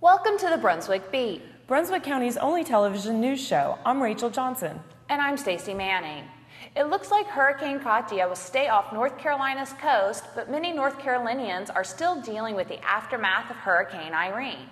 Welcome to the Brunswick Beat. Brunswick County's only television news show. I'm Rachel Johnson. And I'm Stacy Manning. It looks like Hurricane Katia will stay off North Carolina's coast, but many North Carolinians are still dealing with the aftermath of Hurricane Irene.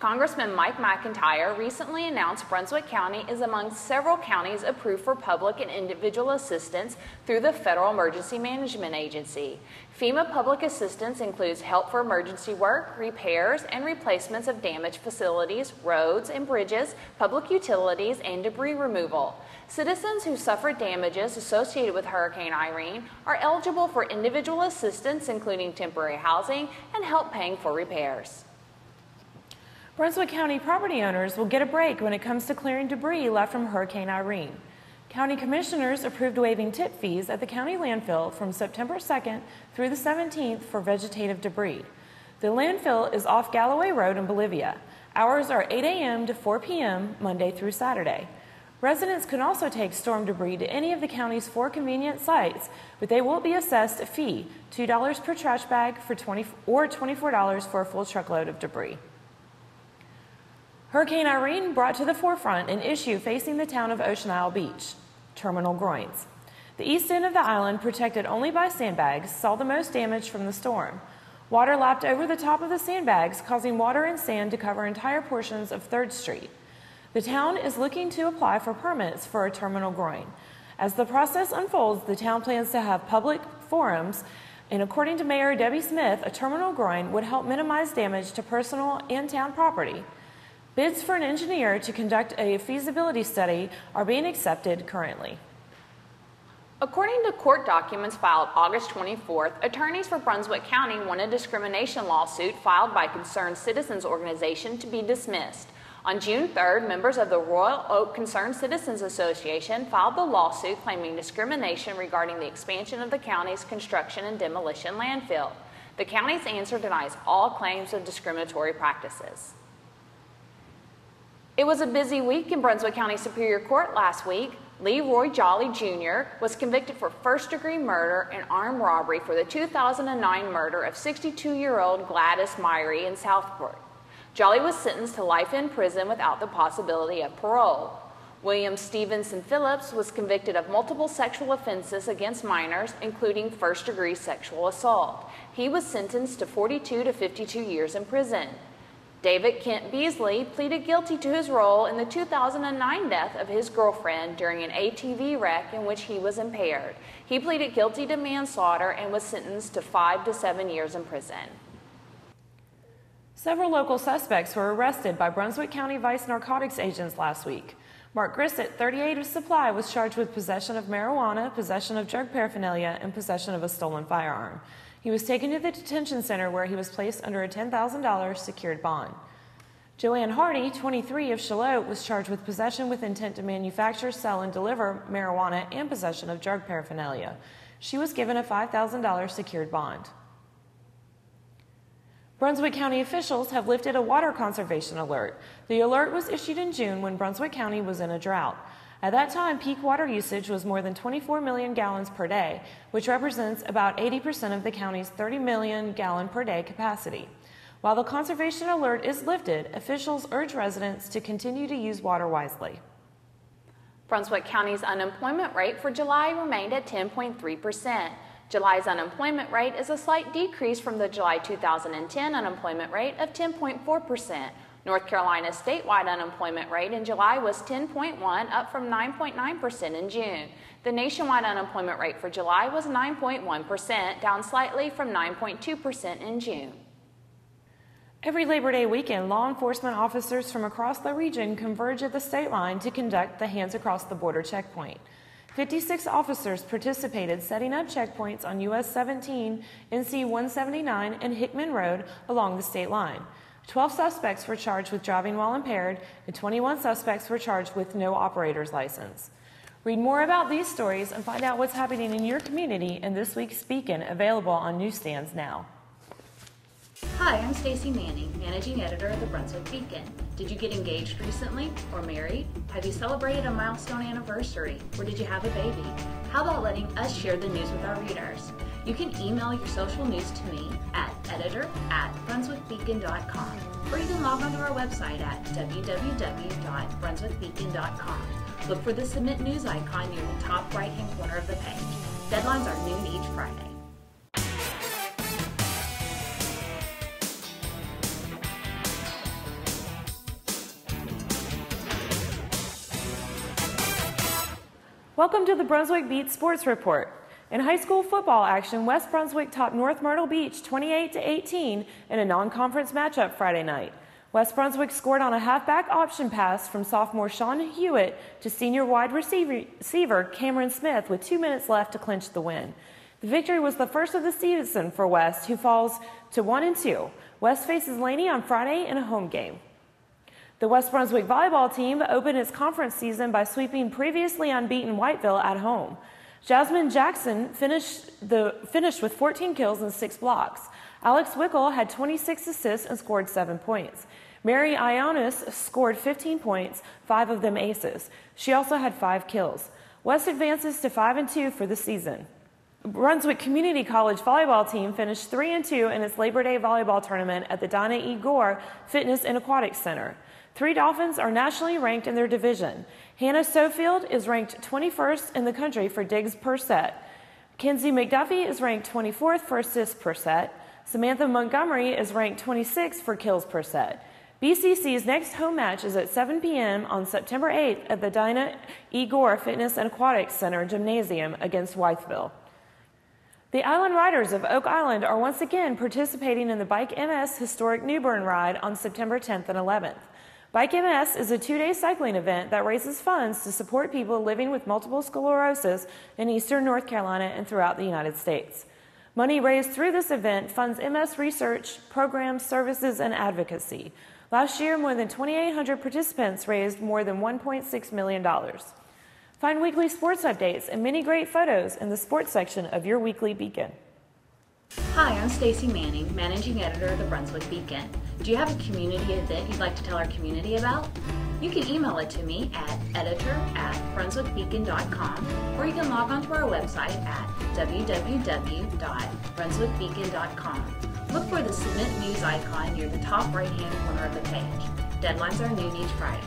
Congressman Mike McIntyre recently announced Brunswick County is among several counties approved for public and individual assistance through the Federal Emergency Management Agency. FEMA public assistance includes help for emergency work, repairs, and replacements of damaged facilities, roads and bridges, public utilities, and debris removal. Citizens who suffered damages associated with Hurricane Irene are eligible for individual assistance, including temporary housing and help paying for repairs. Brunswick County property owners will get a break when it comes to clearing debris left from Hurricane Irene. County commissioners approved waiving tip fees at the county landfill from September 2nd through the 17th for vegetative debris. The landfill is off Galloway Road in Bolivia. Hours are 8 a.m. to 4 p.m. Monday through Saturday. Residents can also take storm debris to any of the county's 4 convenient sites, but they will be assessed a fee, $2 per trash bag or $24 for a full truckload of debris. Hurricane Irene brought to the forefront an issue facing the town of Ocean Isle Beach: terminal groins. The east end of the island, protected only by sandbags, saw the most damage from the storm. Water lapped over the top of the sandbags, causing water and sand to cover entire portions of 3rd Street. The town is looking to apply for permits for a terminal groin. As the process unfolds, the town plans to have public forums, and according to Mayor Debbie Smith, a terminal groin would help minimize damage to personal and town property. Bids for an engineer to conduct a feasibility study are being accepted currently. According to court documents filed August 24th, attorneys for Brunswick County want a discrimination lawsuit filed by Concerned Citizens Organization to be dismissed. On June 3rd, members of the Royal Oak Concerned Citizens Association filed the lawsuit claiming discrimination regarding the expansion of the county's construction and demolition landfill. The county's answer denies all claims of discriminatory practices. It was a busy week in Brunswick County Superior Court last week. Leroy Jolly Jr. was convicted for first-degree murder and armed robbery for the 2009 murder of 62-year-old Gladys Myrie in Southport. Jolly was sentenced to life in prison without the possibility of parole. William Stevenson Phillips was convicted of multiple sexual offenses against minors, including first-degree sexual assault. He was sentenced to 42 to 52 years in prison. David Kent Beasley pleaded guilty to his role in the 2009 death of his girlfriend during an ATV wreck in which he was impaired. He pleaded guilty to manslaughter and was sentenced to 5 to 7 years in prison. Several local suspects were arrested by Brunswick County Vice Narcotics agents last week. Mark Grissett, 38 of Supply, was charged with possession of marijuana, possession of drug paraphernalia, and possession of a stolen firearm. He was taken to the detention center where he was placed under a $10,000 secured bond. Joanne Hardy, 23 of Shallotte, was charged with possession with intent to manufacture, sell, and deliver marijuana and possession of drug paraphernalia. She was given a $5,000 secured bond. Brunswick County officials have lifted a water conservation alert. The alert was issued in June when Brunswick County was in a drought. At that time, peak water usage was more than 24 million gallons per day, which represents about 80% of the county's 30 million gallon per day capacity. While the conservation alert is lifted, officials urge residents to continue to use water wisely. Brunswick County's unemployment rate for July remained at 10.3%. July's unemployment rate is a slight decrease from the July 2010 unemployment rate of 10.4%. North Carolina's statewide unemployment rate in July was 10.1%, up from 9.9% in June. The nationwide unemployment rate for July was 9.1%, down slightly from 9.2% in June. Every Labor Day weekend, law enforcement officers from across the region converge at the state line to conduct the Hands Across the Border checkpoint. 56 officers participated setting up checkpoints on US 17, NC 179, and Hickman Road along the state line. 12 suspects were charged with driving while impaired, and 21 suspects were charged with no operator's license. Read more about these stories and find out what's happening in your community in this week's Beacon, available on newsstands now. Hi, I'm Stacy Manning, Managing Editor of the Brunswick Beacon. Did you get engaged recently or married? Have you celebrated a milestone anniversary? Or did you have a baby? How about letting us share the news with our readers? You can email your social news to me at editor@brunswickbeacon.com. or you can log on to our website at www.brunswickbeacon.com. Look for the Submit News icon near the top right-hand corner of the page. Deadlines are noon each Friday. Welcome to the Brunswick Beat Sports Report. In high school football action, West Brunswick topped North Myrtle Beach 28-18 in a non-conference matchup Friday night. West Brunswick scored on a halfback option pass from sophomore Sean Hewitt to senior wide receiver Cameron Smith with 2 minutes left to clinch the win. The victory was the first of the season for West, who falls to 1-2. West faces Laney on Friday in a home game. The West Brunswick volleyball team opened its conference season by sweeping previously unbeaten Whiteville at home. Jasmine Jackson finished with 14 kills and 6 blocks. Alex Wickel had 26 assists and scored 7 points. Mary Ionis scored 15 points, 5 of them aces. She also had 5 kills. West advances to 5-2 for the season. Brunswick Community College volleyball team finished 3-2 in its Labor Day volleyball tournament at the Dinah E. Gore Fitness and Aquatic Center. 3 Dolphins are nationally ranked in their division. Hannah Sofield is ranked 21st in the country for digs per set. Kenzie McDuffie is ranked 24th for assists per set. Samantha Montgomery is ranked 26th for kills per set. BCC's next home match is at 7 p.m. on September 8th at the Dinah E. Gore Fitness and Aquatic Center Gymnasium against Whiteville. The Island Riders of Oak Island are once again participating in the Bike MS Historic New Bern Ride on September 10th and 11th. Bike MS is a 2-day cycling event that raises funds to support people living with multiple sclerosis in eastern North Carolina and throughout the United States. Money raised through this event funds MS research, programs, services, and advocacy. Last year, more than 2,800 participants raised more than $1.6 million. Find weekly sports updates and many great photos in the sports section of your weekly Beacon. Hi, I'm Stacy Manning, Managing Editor of the Brunswick Beacon. Do you have a community event you'd like to tell our community about? You can email it to me at editor@brunswickbeacon.com, or you can log on to our website at www.brunswickbeacon.com. Look for the Submit News icon near the top right-hand corner of the page. Deadlines are noon each Friday.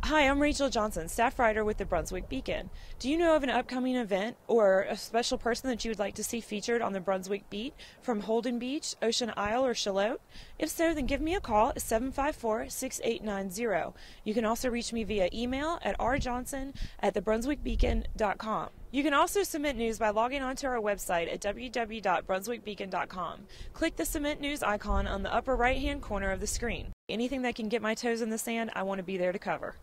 Hi, I'm Rachel Johnson, staff writer with the Brunswick Beacon. Do you know of an upcoming event or a special person that you would like to see featured on the Brunswick Beat from Holden Beach, Ocean Isle, or Shallotte? If so, then give me a call at 754-6890. You can also reach me via email at rjohnson@thebrunswickbeacon.com. You can also submit news by logging onto our website at www.brunswickbeacon.com. Click the Submit News icon on the upper right-hand corner of the screen. Anything that can get my toes in the sand, I want to be there to cover.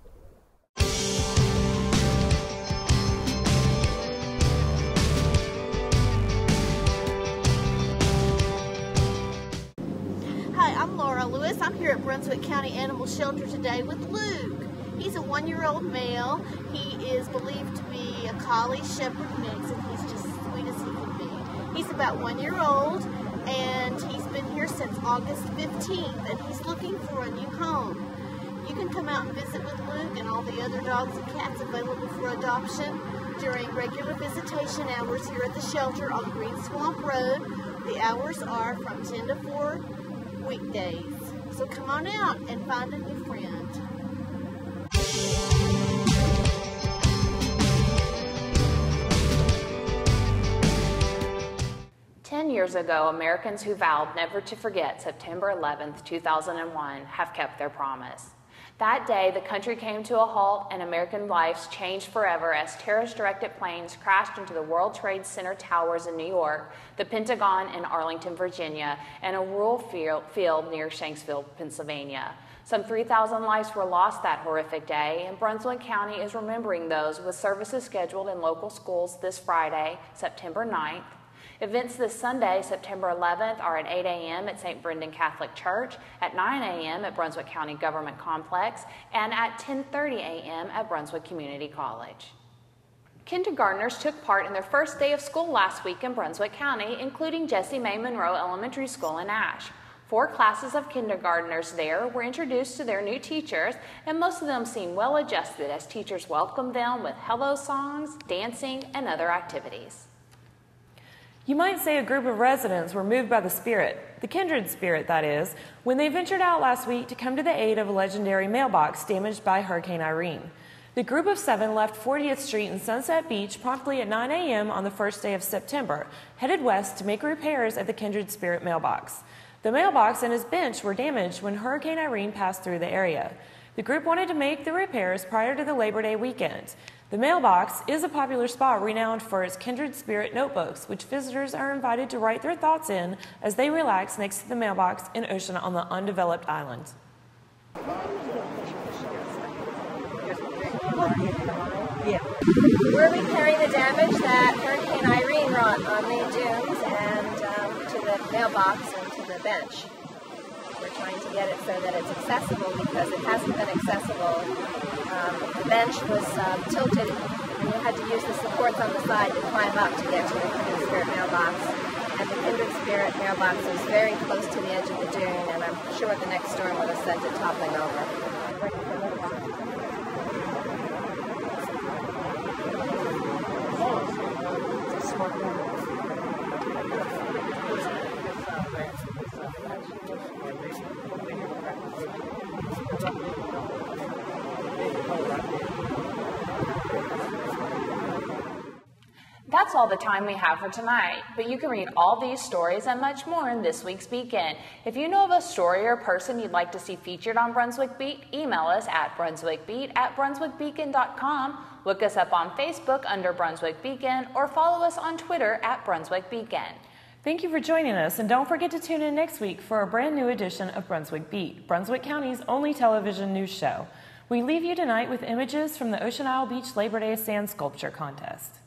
Hi, I'm Laura Lewis. I'm here at Brunswick County Animal Shelter today with Luke. He's a 1-year-old male. He is believed to be a collie shepherd mix, and he's just sweet as he can be. He's about 1 year old, and he's been here since August 15th, and he's looking for a new home. You can come out and visit with Luke and all the other dogs and cats available for adoption during regular visitation hours here at the shelter on Green Swamp Road. The hours are from 10 to 4 weekdays. So come on out and find a new friend. Years ago, Americans who vowed never to forget September 11th, 2001 have kept their promise. That day, the country came to a halt and American lives changed forever as terrorist-directed planes crashed into the World Trade Center towers in New York, the Pentagon in Arlington, Virginia, and a rural field near Shanksville, Pennsylvania. Some 3,000 lives were lost that horrific day, and Brunswick County is remembering those with services scheduled in local schools this Friday, September 9th. Events this Sunday, September 11th, are at 8 a.m. at St. Brendan Catholic Church, at 9 a.m. at Brunswick County Government Complex, and at 10:30 a.m. at Brunswick Community College. Kindergartners took part in their first day of school last week in Brunswick County, including Jessie May Monroe Elementary School in Ash. 4 classes of kindergartners there were introduced to their new teachers, and most of them seemed well adjusted as teachers welcomed them with hello songs, dancing, and other activities. You might say a group of residents were moved by the spirit, the kindred spirit that is, when they ventured out last week to come to the aid of a legendary mailbox damaged by Hurricane Irene. The group of 7 left 40th Street and Sunset Beach promptly at 9 a.m. on the first day of September, headed west to make repairs at the kindred spirit mailbox. The mailbox and its bench were damaged when Hurricane Irene passed through the area. The group wanted to make the repairs prior to the Labor Day weekend. The mailbox is a popular spot renowned for its kindred spirit notebooks, which visitors are invited to write their thoughts in as they relax next to the mailbox in Ocean on the undeveloped island. Yeah. We're repairing the damage that Hurricane Irene wrought on the dunes and to the mailbox and to the bench. We're trying to get it so that it's accessible because it hasn't been accessible. The bench was tilted and you had to use the supports on the side to climb up to get to the Kindred Spirit mailbox. And the Kindred Spirit mailbox is very close to the edge of the dune, and I'm sure the next storm would have sent it toppling over. That's all the time we have for tonight, but you can read all these stories and much more in this week's Beacon. If you know of a story or person you'd like to see featured on Brunswick Beat, email us at brunswickbeat@brunswickbeacon.com, look us up on Facebook under Brunswick Beacon, or follow us on Twitter at Brunswick Beacon. Thank you for joining us, and don't forget to tune in next week for a brand new edition of Brunswick Beat, Brunswick County's only television news show. We leave you tonight with images from the Ocean Isle Beach Labor Day Sand Sculpture Contest.